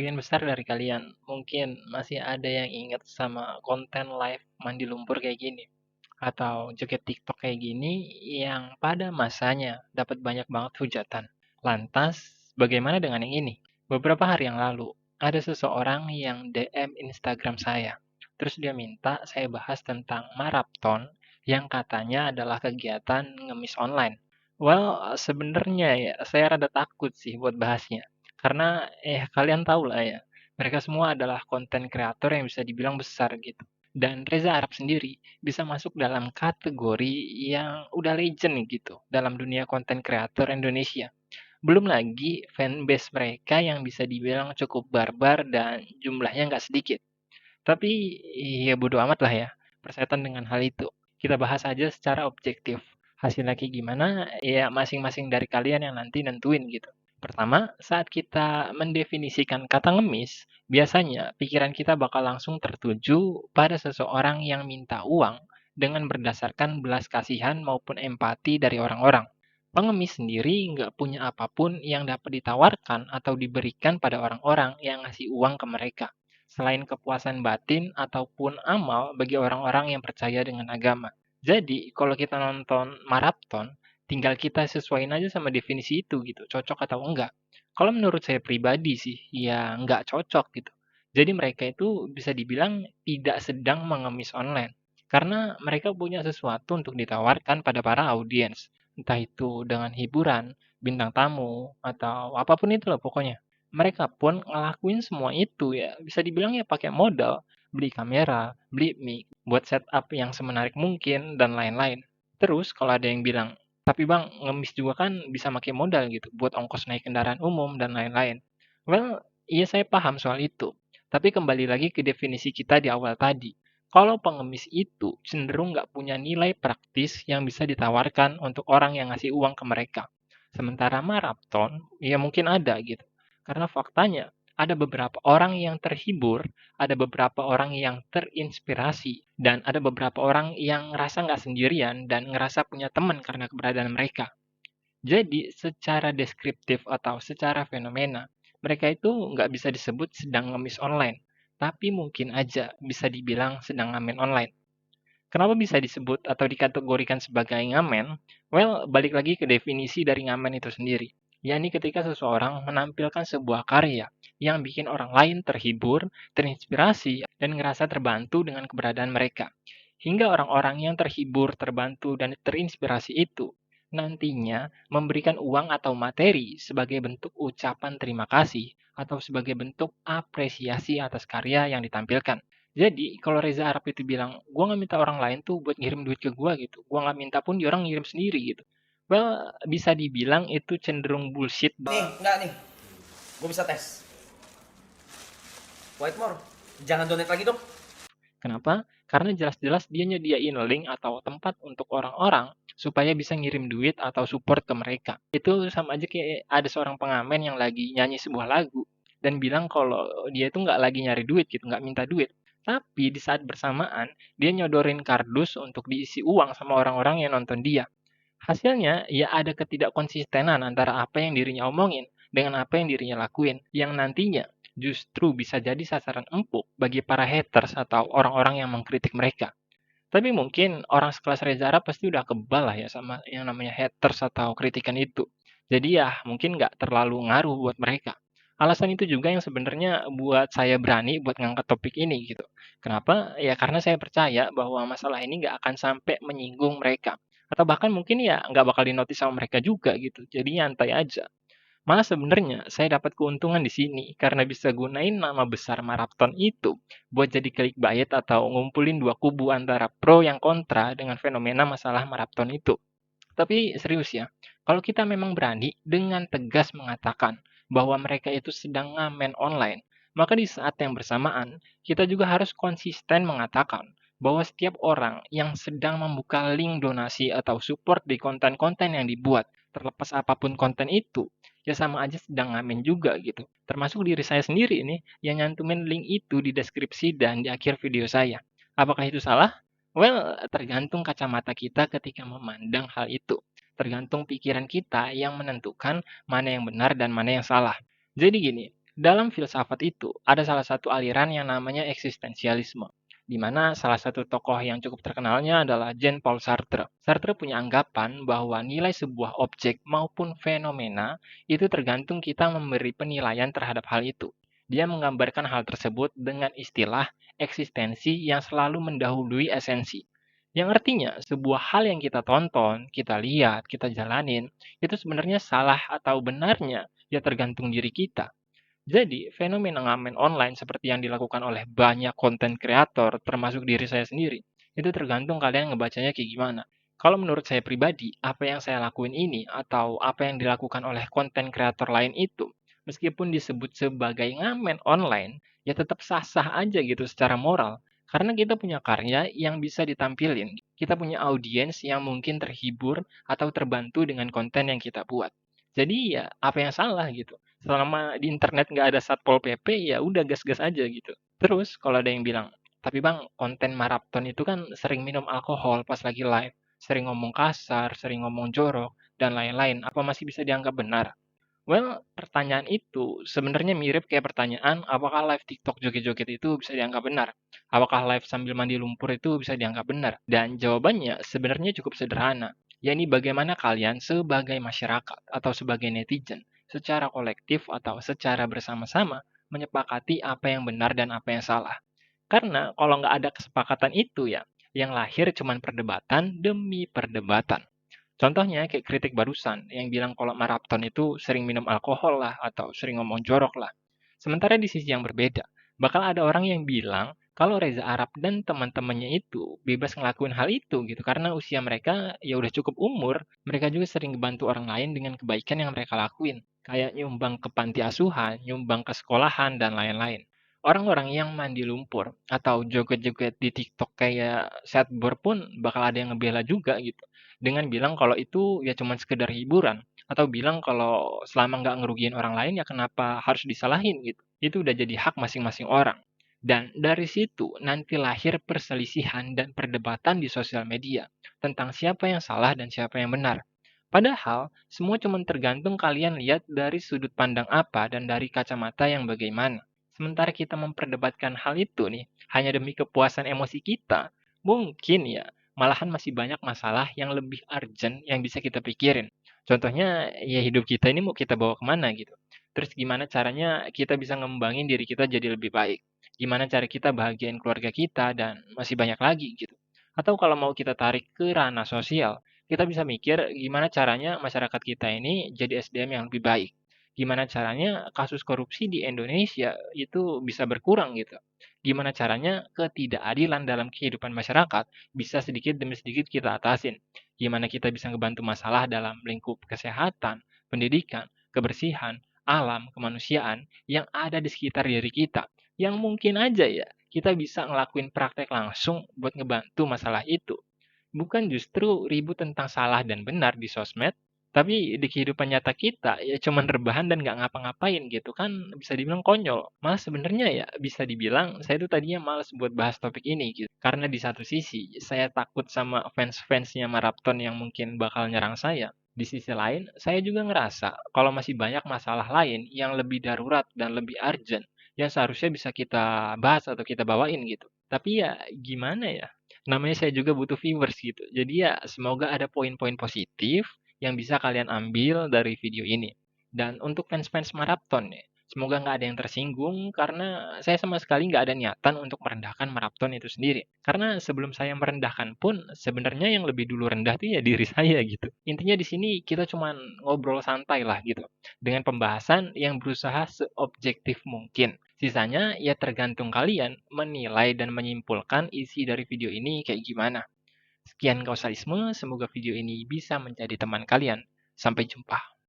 sebagian besar dari kalian mungkin masih ada yang ingat sama konten live mandi lumpur kayak gini, atau joget TikTok kayak gini yang pada masanya dapat banyak banget hujatan. Lantas, bagaimana dengan yang ini? Beberapa hari yang lalu, ada seseorang yang DM Instagram saya. Terus dia minta saya bahas tentang maraton yang katanya adalah kegiatan ngemis online. Well, sebenarnya ya, saya rada takut sih buat bahasnya. Karena, kalian tahu lah ya, mereka semua adalah konten kreator yang bisa dibilang besar gitu. Dan Reza Arab sendiri bisa masuk dalam kategori yang udah legend gitu dalam dunia konten kreator Indonesia. Belum lagi fanbase mereka yang bisa dibilang cukup barbar dan jumlahnya nggak sedikit. Tapi ya bodo amat lah ya, persetan dengan hal itu. Kita bahas aja secara objektif. Hasilnya kayak gimana, ya masing-masing dari kalian yang nanti nentuin gitu. Pertama, saat kita mendefinisikan kata ngemis, biasanya pikiran kita bakal langsung tertuju pada seseorang yang minta uang dengan berdasarkan belas kasihan maupun empati dari orang-orang. Pengemis sendiri nggak punya apapun yang dapat ditawarkan atau diberikan pada orang-orang yang ngasih uang ke mereka selain kepuasan batin ataupun amal bagi orang-orang yang percaya dengan agama. Jadi, kalau kita nonton maraton, tinggal kita sesuaiin aja sama definisi itu gitu, cocok atau enggak. Kalau menurut saya pribadi sih, ya enggak cocok gitu. Jadi mereka itu bisa dibilang tidak sedang mengemis online. Karena mereka punya sesuatu untuk ditawarkan pada para audiens. Entah itu dengan hiburan, bintang tamu, atau apapun itu lah pokoknya. Mereka pun ngelakuin semua itu ya, bisa dibilang ya pakai modal, beli kamera, beli mic, buat setup yang semenarik mungkin, dan lain-lain. Terus kalau ada yang bilang, tapi bang, ngemis juga kan bisa pakai modal gitu, buat ongkos naik kendaraan umum, dan lain-lain. Well, iya saya paham soal itu. Tapi kembali lagi ke definisi kita di awal tadi. Kalau pengemis itu cenderung nggak punya nilai praktis yang bisa ditawarkan untuk orang yang ngasih uang ke mereka. Sementara maraton, ya mungkin ada gitu. Karena faktanya, ada beberapa orang yang terhibur, ada beberapa orang yang terinspirasi, dan ada beberapa orang yang ngerasa nggak sendirian dan ngerasa punya teman karena keberadaan mereka. Jadi, secara deskriptif atau secara fenomena, mereka itu nggak bisa disebut sedang ngemis online, tapi mungkin aja bisa dibilang sedang ngamen online. Kenapa bisa disebut atau dikategorikan sebagai ngamen? Well, balik lagi ke definisi dari ngamen itu sendiri. Yakni ketika seseorang menampilkan sebuah karya yang bikin orang lain terhibur, terinspirasi, dan ngerasa terbantu dengan keberadaan mereka. Hingga orang-orang yang terhibur, terbantu, dan terinspirasi itu nantinya memberikan uang atau materi sebagai bentuk ucapan terima kasih atau sebagai bentuk apresiasi atas karya yang ditampilkan. Jadi, kalau Reza Arab itu bilang, "Gua nggak minta orang lain tuh buat ngirim duit ke gua," gitu. "Gua nggak minta pun dia orang ngirim sendiri," gitu. Well, bisa dibilang itu cenderung bullshit. Nih, enggak nih. Gue bisa tes. Whitemore, jangan donate lagi dong. Kenapa? Karena jelas-jelas dia nyediain link atau tempat untuk orang-orang supaya bisa ngirim duit atau support ke mereka. Itu sama aja kayak ada seorang pengamen yang lagi nyanyi sebuah lagu dan bilang kalau dia itu nggak lagi nyari duit gitu, nggak minta duit. Tapi di saat bersamaan, dia nyodorin kardus untuk diisi uang sama orang-orang yang nonton dia. Hasilnya, ya ada ketidakkonsistenan antara apa yang dirinya omongin dengan apa yang dirinya lakuin, yang nantinya justru bisa jadi sasaran empuk bagi para haters atau orang-orang yang mengkritik mereka. Tapi mungkin orang sekelas Reza Arab pasti udah kebal lah ya sama yang namanya haters atau kritikan itu. Jadi ya mungkin nggak terlalu ngaruh buat mereka. Alasan itu juga yang sebenarnya buat saya berani buat ngangkat topik ini gitu. Kenapa? Ya karena saya percaya bahwa masalah ini nggak akan sampai menyinggung mereka. Atau bahkan mungkin ya nggak bakal dinotis sama mereka juga gitu. Jadi nyantai aja. Malah sebenarnya saya dapat keuntungan di sini karena bisa gunain nama besar maraton itu buat jadi clickbait atau ngumpulin dua kubu antara pro yang kontra dengan fenomena masalah maraton itu. Tapi serius ya, kalau kita memang berani dengan tegas mengatakan bahwa mereka itu sedang ngamen online, maka di saat yang bersamaan kita juga harus konsisten mengatakan bahwa setiap orang yang sedang membuka link donasi atau support di konten-konten yang dibuat, terlepas apapun konten itu, ya sama aja sedang ngamen juga gitu. Termasuk diri saya sendiri ini yang nyantumin link itu di deskripsi dan di akhir video saya. Apakah itu salah? Well, tergantung kacamata kita ketika memandang hal itu. Tergantung pikiran kita yang menentukan mana yang benar dan mana yang salah. Jadi gini, Dalam filsafat itu, ada salah satu aliran yang namanya eksistensialisme, di mana salah satu tokoh yang cukup terkenalnya adalah Jean-Paul Sartre. Sartre punya anggapan bahwa nilai sebuah objek maupun fenomena itu tergantung kita memberi penilaian terhadap hal itu. Dia menggambarkan hal tersebut dengan istilah eksistensi yang selalu mendahului esensi. Yang artinya, sebuah hal yang kita tonton, kita lihat, kita jalanin, itu sebenarnya salah atau benarnya, ya tergantung diri kita. Jadi, fenomena ngamen online seperti yang dilakukan oleh banyak konten kreator, termasuk diri saya sendiri, itu tergantung kalian ngebacanya kayak gimana. Kalau menurut saya pribadi, apa yang saya lakuin ini atau apa yang dilakukan oleh konten kreator lain itu, meskipun disebut sebagai ngamen online, ya tetap sah-sah aja gitu secara moral. Karena kita punya karya yang bisa ditampilin. Kita punya audiens yang mungkin terhibur atau terbantu dengan konten yang kita buat. Jadi ya apa yang salah gitu? Selama di internet nggak ada Satpol PP, ya udah gas-gas aja gitu. Terus kalau ada yang bilang, tapi bang, konten maraton itu kan sering minum alkohol pas lagi live, sering ngomong kasar, sering ngomong jorok, dan lain-lain. Apa masih bisa dianggap benar? Well, pertanyaan itu sebenarnya mirip kayak pertanyaan apakah live TikTok joget-joget itu bisa dianggap benar? Apakah live sambil mandi lumpur itu bisa dianggap benar? Dan jawabannya sebenarnya cukup sederhana, yakni bagaimana kalian sebagai masyarakat atau sebagai netizen secara kolektif atau secara bersama-sama menyepakati apa yang benar dan apa yang salah. Karena kalau nggak ada kesepakatan itu ya, yang lahir cuman perdebatan demi perdebatan. Contohnya kayak kritik barusan yang bilang kalau maraton itu sering minum alkohol lah atau sering ngomong jorok lah. Sementara di sisi yang berbeda, bakal ada orang yang bilang kalau Reza Arab dan teman-temannya itu bebas ngelakuin hal itu gitu karena usia mereka ya udah cukup umur, mereka juga sering bantu orang lain dengan kebaikan yang mereka lakuin, kayak nyumbang ke panti asuhan, nyumbang ke sekolahan dan lain-lain. Orang-orang yang mandi lumpur atau joget-joget di TikTok kayak Sadbor pun bakal ada yang ngebela juga gitu dengan bilang kalau itu ya cuman sekedar hiburan atau bilang kalau selama nggak ngerugiin orang lain ya kenapa harus disalahin gitu. Itu udah jadi hak masing-masing orang. Dan dari situ nanti lahir perselisihan dan perdebatan di sosial media tentang siapa yang salah dan siapa yang benar. Padahal semua cuma tergantung kalian lihat dari sudut pandang apa dan dari kacamata yang bagaimana. Sementara kita memperdebatkan hal itu nih hanya demi kepuasan emosi kita, mungkin ya malahan masih banyak masalah yang lebih urgent yang bisa kita pikirin. Contohnya, ya hidup kita ini mau kita bawa kemana gitu. Terus gimana caranya kita bisa ngembangin diri kita jadi lebih baik. Gimana cara kita bahagiain keluarga kita dan masih banyak lagi gitu. Atau kalau mau kita tarik ke ranah sosial, kita bisa mikir gimana caranya masyarakat kita ini jadi SDM yang lebih baik. Gimana caranya kasus korupsi di Indonesia itu bisa berkurang gitu. Gimana caranya ketidakadilan dalam kehidupan masyarakat bisa sedikit demi sedikit kita atasin. Gimana kita bisa ngebantu masalah dalam lingkup kesehatan, pendidikan, kebersihan, alam, kemanusiaan yang ada di sekitar diri kita. Yang mungkin aja ya, kita bisa ngelakuin praktek langsung buat ngebantu masalah itu. Bukan justru ribut tentang salah dan benar di sosmed, tapi di kehidupan nyata kita ya cuman rebahan dan nggak ngapa-ngapain gitu kan bisa dibilang konyol. Malah sebenarnya ya bisa dibilang saya tuh tadinya males buat bahas topik ini gitu. Karena di satu sisi saya takut sama fans-fansnya Marathon yang mungkin bakal nyerang saya. Di sisi lain, saya juga ngerasa kalau masih banyak masalah lain yang lebih darurat dan lebih urgent yang seharusnya bisa kita bahas atau kita bawain gitu. Tapi ya gimana ya? Namanya saya juga butuh viewers gitu. Jadi ya semoga ada poin-poin positif yang bisa kalian ambil dari video ini. Dan untuk fans-fans maraton nih, semoga nggak ada yang tersinggung karena saya sama sekali nggak ada niatan untuk merendahkan maraton itu sendiri. Karena sebelum saya merendahkan pun sebenarnya yang lebih dulu rendah tuh ya diri saya gitu. Intinya di sini kita cuman ngobrol santai lah gitu. Dengan pembahasan yang berusaha seobjektif mungkin. Sisanya ya tergantung kalian menilai dan menyimpulkan isi dari video ini kayak gimana. Sekian kausalisme, semoga video ini bisa menjadi teman kalian. Sampai jumpa.